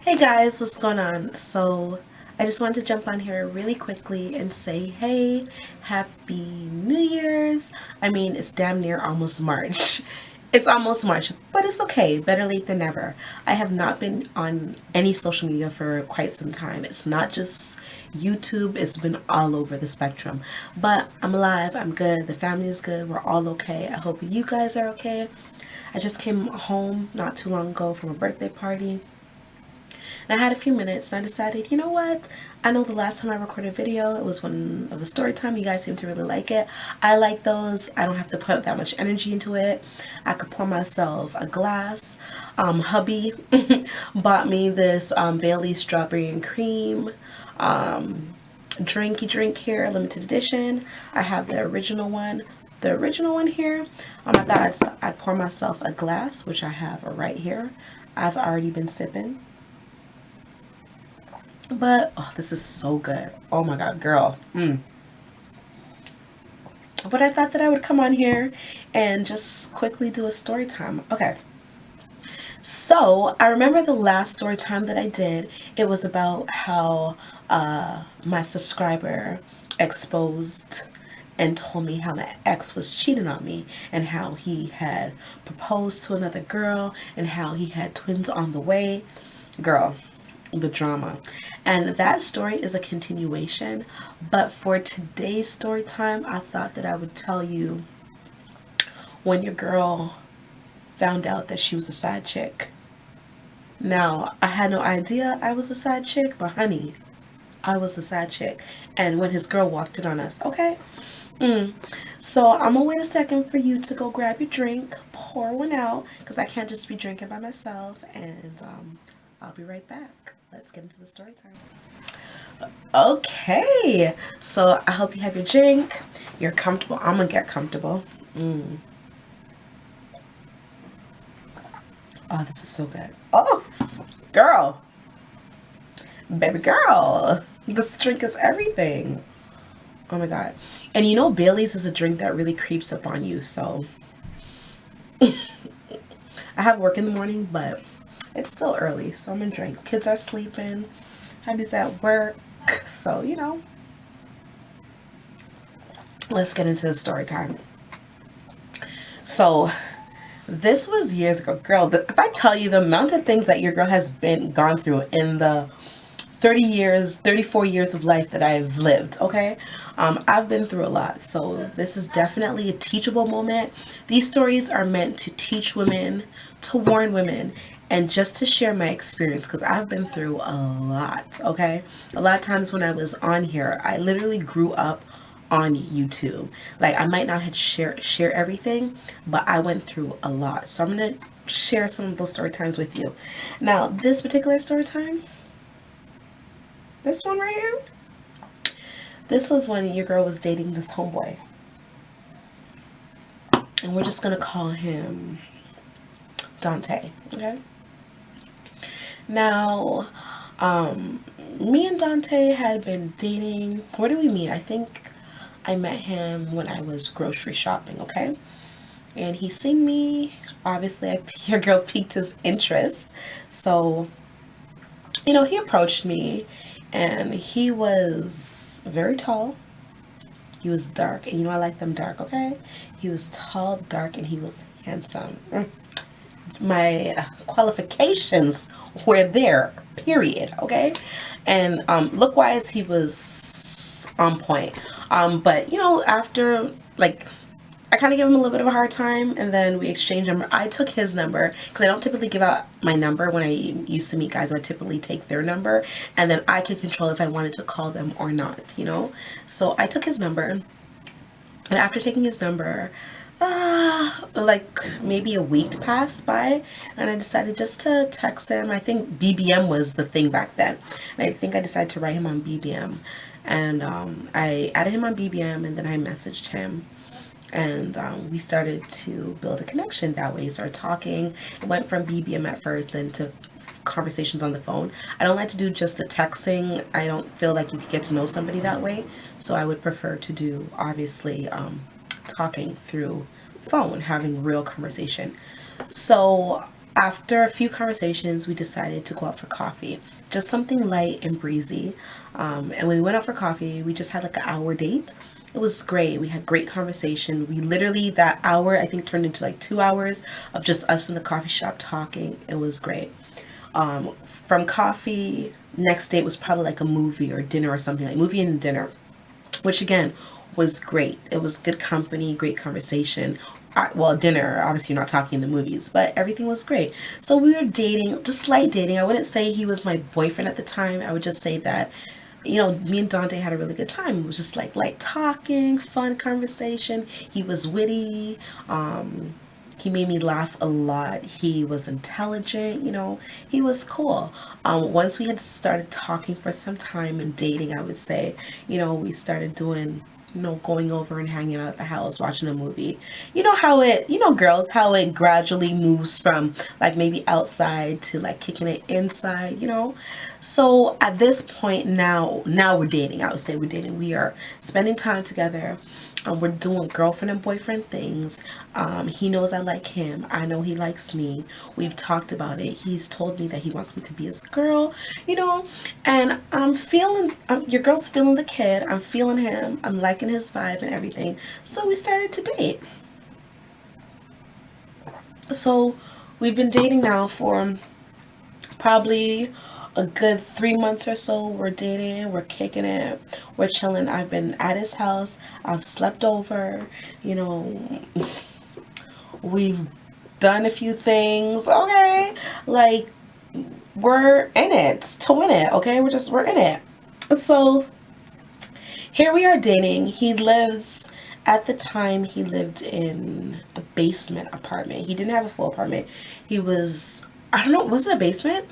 Hey guys, what's going on? So, I just wanted to jump on here really quickly and say, hey, happy New Year's. I mean, it's damn near almost March. It's almost March, but it's okay. Better late than never. I have not been on any social media for quite some time. It's not just YouTube, it's been all over the spectrum. But I'm alive, I'm good, the family is good, we're all okay. I hope you guys are okay. I just came home not too long ago from a birthday party. And I had a few minutes and I decided, you know what? I know the last time I recorded a video, it was one of a story time. You guys seem to really like it. I like those. I don't have to put that much energy into it. I could pour myself a glass. Hubby bought me this Bailey's strawberry and cream drinky drink here, limited edition. I have the original one. The original one here. I thought I'd pour myself a glass, which I have right here. I've already been sipping. But oh, this is so good. Oh my god, girl. But I thought that I would come on here and just quickly do a story time. Okay. So I remember the last story time that I did. It was about how my subscriber exposed and told me how my ex was cheating on me and how he had proposed to another girl and how he had twins on the way. Girl, the drama. And that story is a continuation. But for today's story time, I thought that I would tell you when your girl found out that she was a side chick. Now, I had no idea I was a side chick, but honey, I was a side chick. And when his girl walked in on us, okay? So I'm gonna wait a second for you to go grab your drink, pour one out, because I can't just be drinking by myself. And I'll be right back. Let's get into the story time. Okay, so I hope you have your drink. You're comfortable. I'm gonna get comfortable. Oh, this is so good. Oh, girl, baby girl, this drink is everything. Oh my god. And you know, Bailey's is a drink that really creeps up on you. So I have work in the morning, but it's still early, so I'm gonna drink. Kids are sleeping. Hubby's at work. So, let's get into the story time. So, this was years ago. Girl, if I tell you the amount of things that your girl has gone through in the 30 years, 34 years of life that I've lived, okay? I've been through a lot, so this is definitely a teachable moment. These stories are meant to teach women, to warn women, and just to share my experience because I've been through a lot, okay? A lot of times when I was on here, I literally grew up on YouTube. Like I might not have share everything, but I went through a lot. So I'm gonna share some of those story times with you. Now, this particular story time, this one right here, this was when your girl was dating this homeboy. And we're just gonna call him Dante, okay? Now, me and Dante had been dating. Where did we meet? I think I met him when I was grocery shopping, okay? And he seen me. Obviously, your girl piqued his interest. So, he approached me and he was very tall. He was dark. And I like them dark, okay? He was tall, dark, and he was handsome. My qualifications were there, period, okay? And look wise, he was on point. But after like I kind of gave him a little bit of a hard time, and then we exchanged number. I took his number because I don't typically give out my number when I used to meet guys. I typically take their number, and then I could control if I wanted to call them or not. So I took his number, and after taking his number, like maybe a week passed by, and I decided just to text him. I think BBM was the thing back then, and I think I decided to write him on BBM, and I added him on BBM, and then I messaged him, and we started to build a connection that way. Started talking. It went from BBM at first, then to conversations on the phone. I don't like to do just the texting. I don't feel like you could get to know somebody that way, so I would prefer to do obviously talking through phone, having real conversation. So After a few conversations, we decided to go out for coffee, just something light and breezy. And when we went out for coffee, we just had like an hour date. It was great. We had great conversation. We literally, that hour, I think, turned into like 2 hours of just us in the coffee shop talking. It was great. From coffee, next date was probably like a movie or dinner or something, like movie and dinner, which again was great. It was good company, great conversation. Well, dinner, obviously you're not talking in the movies, but everything was great. So we were dating, just light dating. I wouldn't say he was my boyfriend at the time. I would just say that, me and Dante had a really good time. It was just like light talking, fun conversation. He was witty. He made me laugh a lot. He was intelligent, he was cool. Once we had started talking for some time and dating, I would say, we started doing, going over and hanging out at the house, watching a movie. Girls, how it gradually moves from like maybe outside to like kicking it inside. So at this point now we're dating. I would say we're dating. We are spending time together. We're doing girlfriend and boyfriend things. He knows I like him. I know he likes me. We've talked about it. He's told me that he wants me to be his girl, and I'm feeling, your girl's feeling the kid. I'm feeling him. I'm liking his vibe and everything. So we started to date. So we've been dating now for probably a good 3 months or so. We're dating, we're kicking it, we're chilling. I've been at his house, I've slept over, we've done a few things, okay? Like, we're in it to win it, okay? We're in it. So here we are dating. At the time, he lived in a basement apartment. He didn't have a full apartment. I don't know, was it a basement?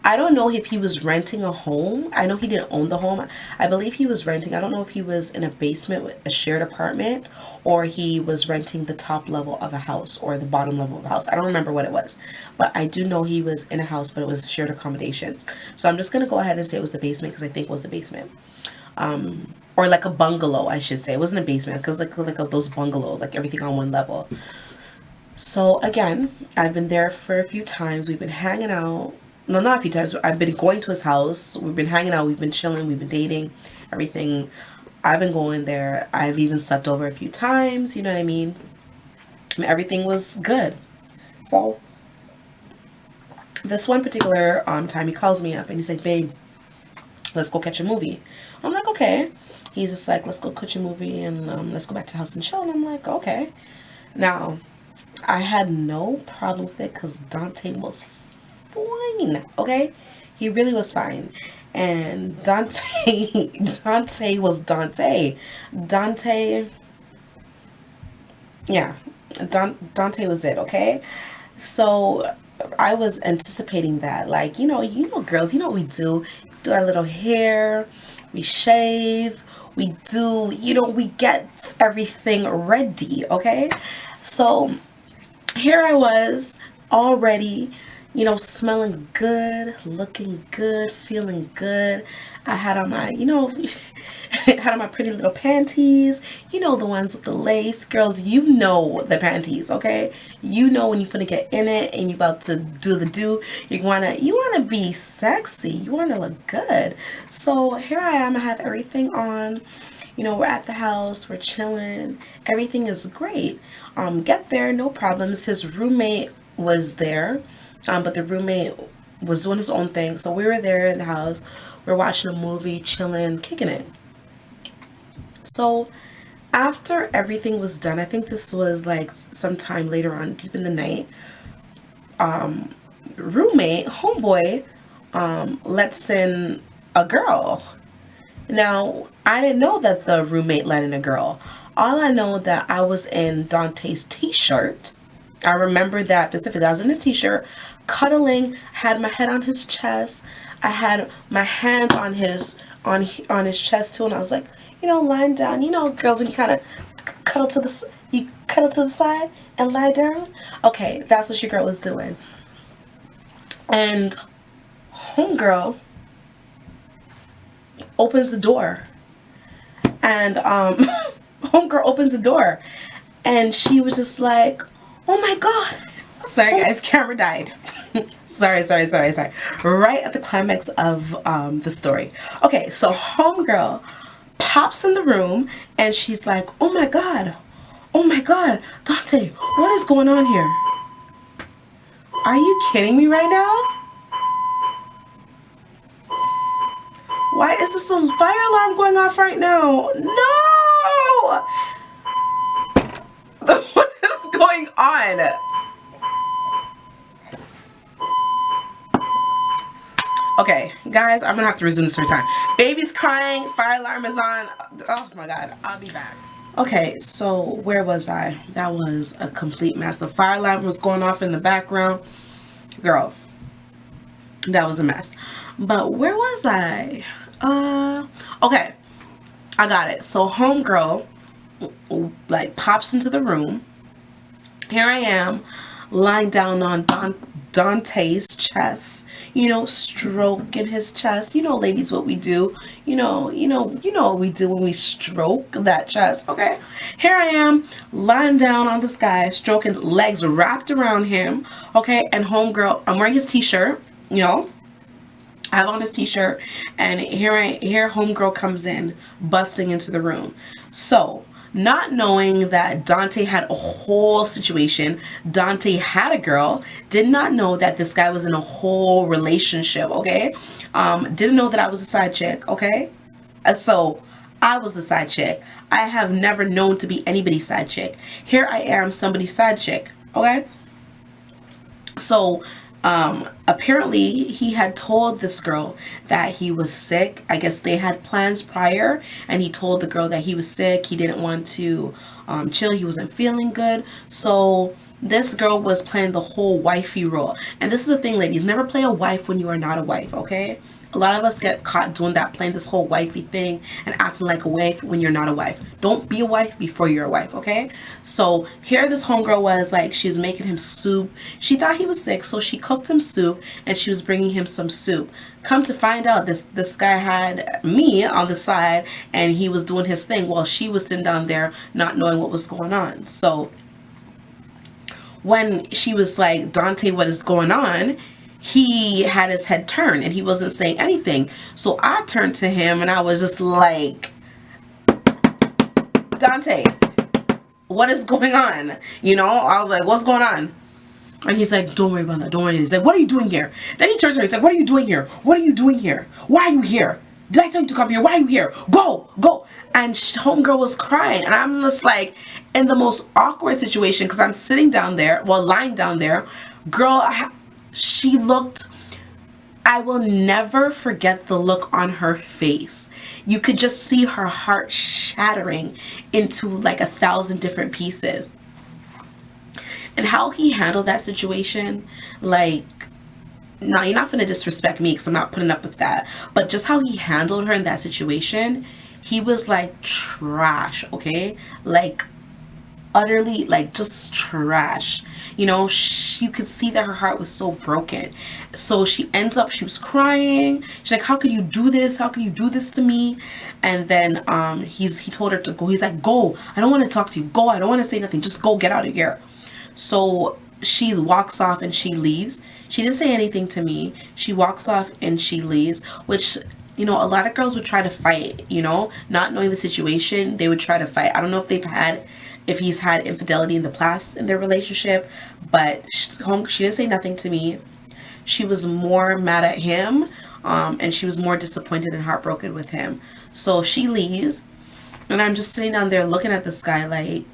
I don't know if he was renting a home. I know he didn't own the home. I believe he was renting. I don't know if he was in a basement with a shared apartment, or he was renting the top level of a house or the bottom level of a house. I don't remember what it was. But I do know he was in a house, but it was shared accommodations. So I'm just going to go ahead and say it was the basement because I think it was the basement. Or like a bungalow, I should say. It wasn't a basement because like those bungalows, like everything on one level. So again, I've been there for a few times. We've been hanging out. No, not a few times. I've been going to his house. We've been hanging out. We've been chilling. We've been dating. Everything. I've been going there. I've even slept over a few times. You know what I mean? And everything was good. So this one particular time, he calls me up and he's like, "Babe, let's go catch a movie." I'm like, "Okay." He's just like, "Let's go catch a movie and let's go back to the house and chill." And I'm like, "Okay." Now, I had no problem with it because Dante was fine, okay? He really was fine. And Dante, Dante was Dante. Dante, yeah, Dante was it, okay? So I was anticipating that, like, girls, what we do our little hair, we shave, we get everything ready, okay? So here I was already, smelling good, looking good, feeling good. I had on my, had on my pretty little panties, the ones with the lace. Girls, the panties, okay? When you're gonna get in it and you about to do the do, you wanna be sexy, you wanna look good. So here I am, I have everything on. We're at the house, we're chilling, everything is great. Get there, no problems. His roommate was there, but the roommate was doing his own thing. So we were there in the house, we're watching a movie, chilling, kicking it. So after everything was done, I think this was like sometime later on, deep in the night, roommate, homeboy, lets in a girl. Now, I didn't know that the roommate let in a girl. All I know that I was in Dante's t-shirt. I remember that specifically. I was in his t-shirt, cuddling, had my head on his chest. I had my hand on his chest too, and I was like, lying down. Girls, when you kind of cuddle to the side and lie down. Okay, that's what your girl was doing. And homegirl opens the door, and homegirl opens the door, and she was just like, "Oh my god, Sorry guys, camera died. sorry. Right at the climax of the story. Okay, so homegirl pops in the room and she's like, oh my god, Dante, what is going on here? Are you kidding me right now? Why is this a fire alarm going off right now? No! What is going on? Okay, guys, I'm gonna have to resume this every time. Baby's crying, fire alarm is on. Oh my god, I'll be back. Okay, so where was I? That was a complete mess. The fire alarm was going off in the background. Girl, that was a mess. But where was I? Okay, I got it. So homegirl like pops into the room. Here I am lying down on Dante's chest, you know, stroking his chest. You know, ladies, what we do. You know what we do when we stroke that chest. Okay, here I am lying down on this guy, stroking, legs wrapped around him. Okay, and homegirl, I'm wearing his t-shirt, you know, I have on his t-shirt, and here homegirl comes in, busting into the room. So, not knowing that Dante had a whole situation, Dante had a girl, did not know that this guy was in a whole relationship, okay? Didn't know that I was a side chick, okay? So, I was the side chick. I have never known to be anybody's side chick. Here I am, somebody's side chick, okay? So, apparently he had told this girl that he was sick. I guess they had plans prior, and he told the girl that he was sick. He didn't want to chill. He wasn't feeling good. So this girl was playing the whole wifey role. And this is the thing, ladies, never play a wife when you are not a wife, okay? A lot of us get caught doing that, playing this whole wifey thing and acting like a wife when you're not a wife. Don't be a wife before you're a wife, okay? So here this homegirl was like, she's making him soup. She thought he was sick, so she cooked him soup and she was bringing him some soup. Come to find out, this guy had me on the side and he was doing his thing while she was sitting down there not knowing what was going on. So when she was like, Dante, what is going on? He had his head turned and he wasn't saying anything. So I turned to him and I was just like, Dante, what is going on? You know, I was like, what's going on? And he's like, don't worry about that. Don't worry. He's like, what are you doing here? Then he turns to her. He's like, what are you doing here? What are you doing here? Why are you here? Did I tell you to come here? Why are you here? Go, go. And homegirl was crying. And I'm just like in the most awkward situation because I'm sitting down there, well, lying down there. Girl, she looked, I will never forget the look on her face. You could just see her heart shattering into like 1,000 different pieces. And how he handled that situation, like, no, you're not gonna disrespect me because I'm not putting up with that. But just how he handled her in that situation, he was like trash, okay? Like, utterly, like, just trash. You know, you could see that her heart was so broken. So she ends up, she was crying. She's like, how could you do this? How could you do this to me? And then he told her to go. He's like, go. I don't want to talk to you. Go. I don't want to say nothing. Just go. Get out of here. So she walks off and she leaves. She didn't say anything to me. She walks off and she leaves, which, you know, a lot of girls would try to fight, you know, not knowing the situation. They would try to fight. I don't know if he's had infidelity in the past in their relationship, but she didn't say nothing to me. She was more mad at him, and she was more disappointed and heartbroken with him. So she leaves, and I'm just sitting down there looking at this guy like,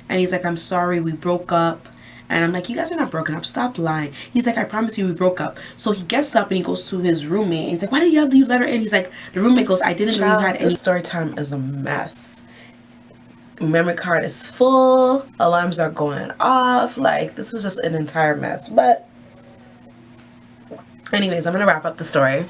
and he's like, I'm sorry, we broke up. And I'm like, you guys are not broken up. Stop lying. He's like, I promise you we broke up. So he gets up and he goes to his roommate. And he's like, why did you let her in? He's like, the roommate goes, I didn't know you had any. This story time is a mess. Memory card is full. Alarms are going off. Like, this is just an entire mess. But anyways, I'm going to wrap up the story.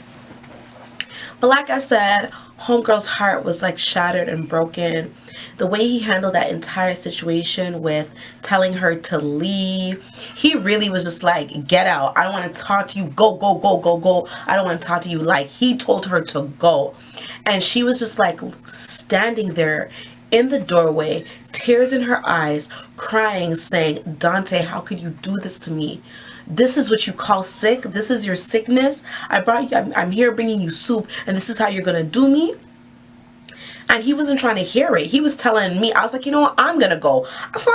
But like I said, homegirl's heart was like shattered and broken. The way he handled that entire situation with telling her to leave, he really was just like, get out. I don't want to talk to you. Go, go, go, go, go. I don't want to talk to you. Like, he told her to go. And she was just like standing there in the doorway tears in her eyes, crying, saying, Dante, how could you do this to me? This is what you call sick? This is your sickness? I brought you, I'm here bringing you soup, and this is how you're going to do me? And he wasn't trying to hear it. He was telling me, I was like, you know what, I'm going to go. So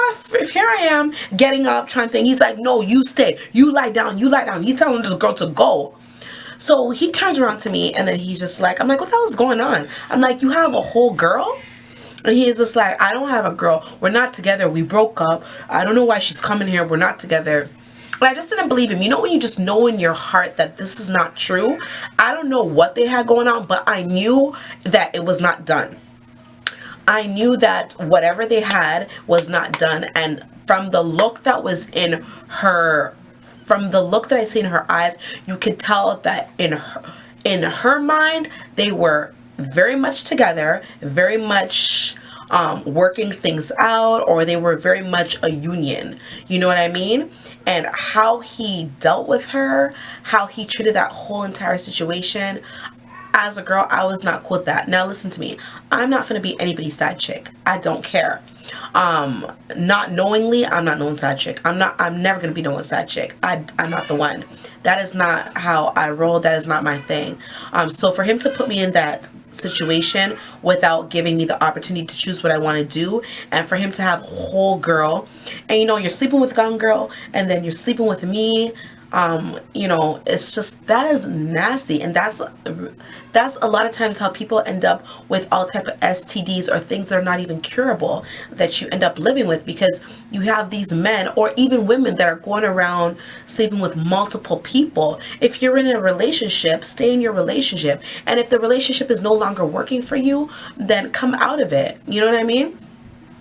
here I am getting up, trying to think. He's like, no, you stay. You lie down. You lie down. He's telling this girl to go. So he turns around to me, and then he's just like, I'm like, what the hell is going on? I'm like, you have a whole girl? And he's just like, I don't have a girl. We're not together. We broke up. I don't know why she's coming here. We're not together. But I just didn't believe him. You know when you just know in your heart that this is not true? I don't know what they had going on, but I knew that it was not done. I knew that whatever they had was not done. And from the look that was in her, from the look that I see in her eyes, you could tell that in her mind, they were very much together, very much working things out, or they were very much a union. You know what I mean? And how he dealt with her, how he treated that whole entire situation, as a girl, I was not cool with that. Now listen to me. I'm not gonna be anybody's side chick. I don't care. Not knowingly, I'm not no one's side chick. I'm never gonna be no one's side chick. I'm not the one. That is not how I roll. That is not my thing. So for him to put me in that situation without giving me the opportunity to choose what I want to do, and for him to have a whole girl, and you know, you're sleeping with Gun Girl, and then you're sleeping with me, you know, it's just, that is nasty. And that's a lot of times how people end up with all type of STDs or things that are not even curable, that you end up living with, because you have these men or even women that are going around sleeping with multiple people. If you're in a relationship, stay in your relationship. And if the relationship is no longer working for you, then come out of it. You know what I mean?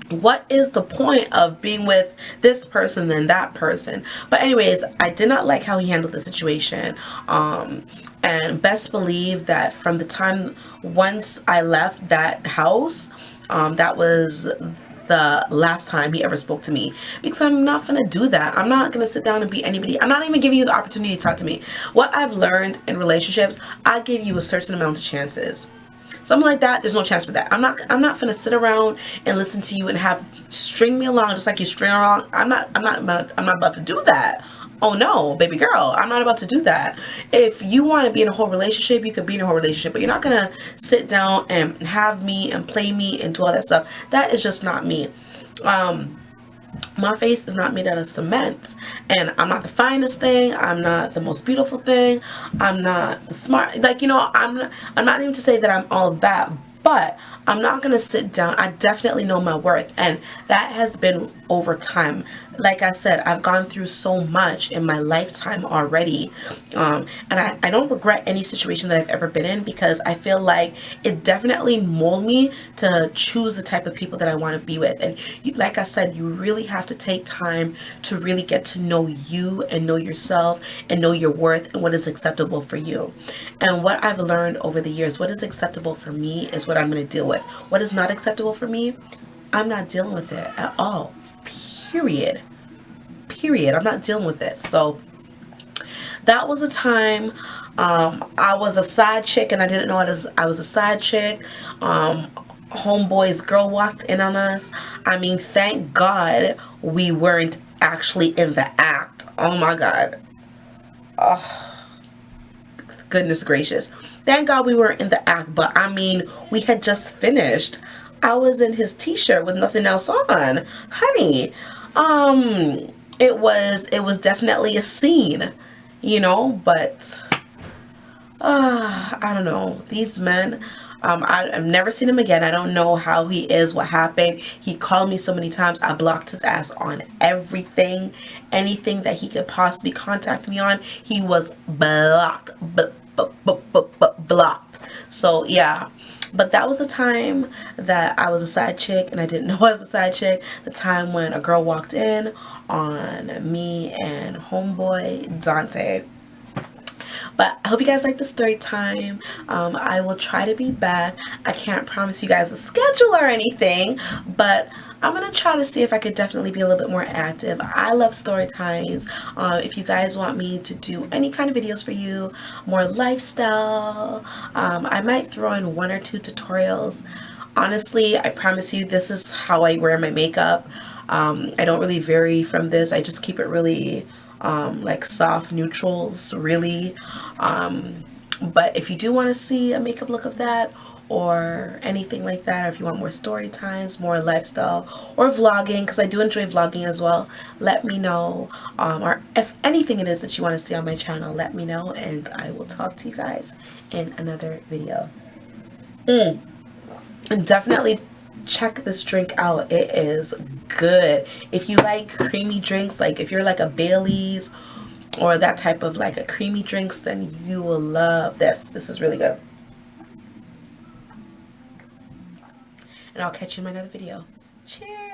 What is the point of being with this person than that person? But anyways, I did not like how he handled the situation. And best believe that from the time once I left that house, that was the last time he ever spoke to me, because I'm not gonna do that. I'm not gonna sit down and be anybody. I'm not even giving you the opportunity to talk to me. What I've learned in relationships, I give you a certain amount of chances. Something like that, there's no chance for that. I'm not gonna sit around and listen to you and have string me along just like you string along. I'm not about to do that. Oh no, baby girl, I'm not about to do that. If you want to be in a whole relationship, you could be in a whole relationship, but you're not gonna sit down and have me and play me and do all that stuff. That is just not me. My face is not made out of cement, and I'm not the finest thing. I'm not the most beautiful thing. I'm not the smart, like, you know, I'm not even to say that I'm all that, but I'm not gonna sit down. I definitely know my worth, and that has been over time. Like I said, I've gone through so much in my lifetime already, and I don't regret any situation that I've ever been in, because I feel like it definitely molded me to choose the type of people that I want to be with. And like I said, you really have to take time to really get to know you and know yourself and know your worth and what is acceptable for you. And what I've learned over the years, what is acceptable for me is what I'm going to deal with. What is not acceptable for me, I'm not dealing with it at all. Period. I'm not dealing with it. So that was a time I was a side chick, and I didn't know I was a side chick. Homeboy's girl walked in on us. I mean, thank God we weren't actually in the act. Oh my God. Oh, goodness gracious. Thank God we weren't in the act, but I mean, we had just finished. I was in his t-shirt with nothing else on. Honey, it was definitely a scene, you know, but I don't know. These men, I've never seen him again. I don't know how he is, what happened. He called me so many times. I blocked his ass on everything. Anything that he could possibly contact me on, he was blocked. Blocked. So yeah. But that was the time that I was a side chick, and I didn't know I was a side chick. The time when a girl walked in on me and homeboy Dante. But I hope you guys like the story time. I will try to be back. I can't promise you guys a schedule or anything, but I'm going to try to see if I could definitely be a little bit more active. I love story times. If you guys want me to do any kind of videos for you, more lifestyle, I might throw in 1 or 2 tutorials Honestly, I promise you, this is how I wear my makeup. I don't really vary from this. I just keep it really like soft neutrals, really. But if you do want to see a makeup look of that or anything like that, or if you want more story times, more lifestyle, or vlogging, because I do enjoy vlogging as well, let me know. Or if anything it is that you want to see on my channel, let me know, and I will talk to you guys in another video. And definitely check this drink out. It is good. If you like creamy drinks, like if you're like a Bailey's or that type of like a creamy drinks, then you will love this. This is really good. And I'll catch you in my another video. Cheers.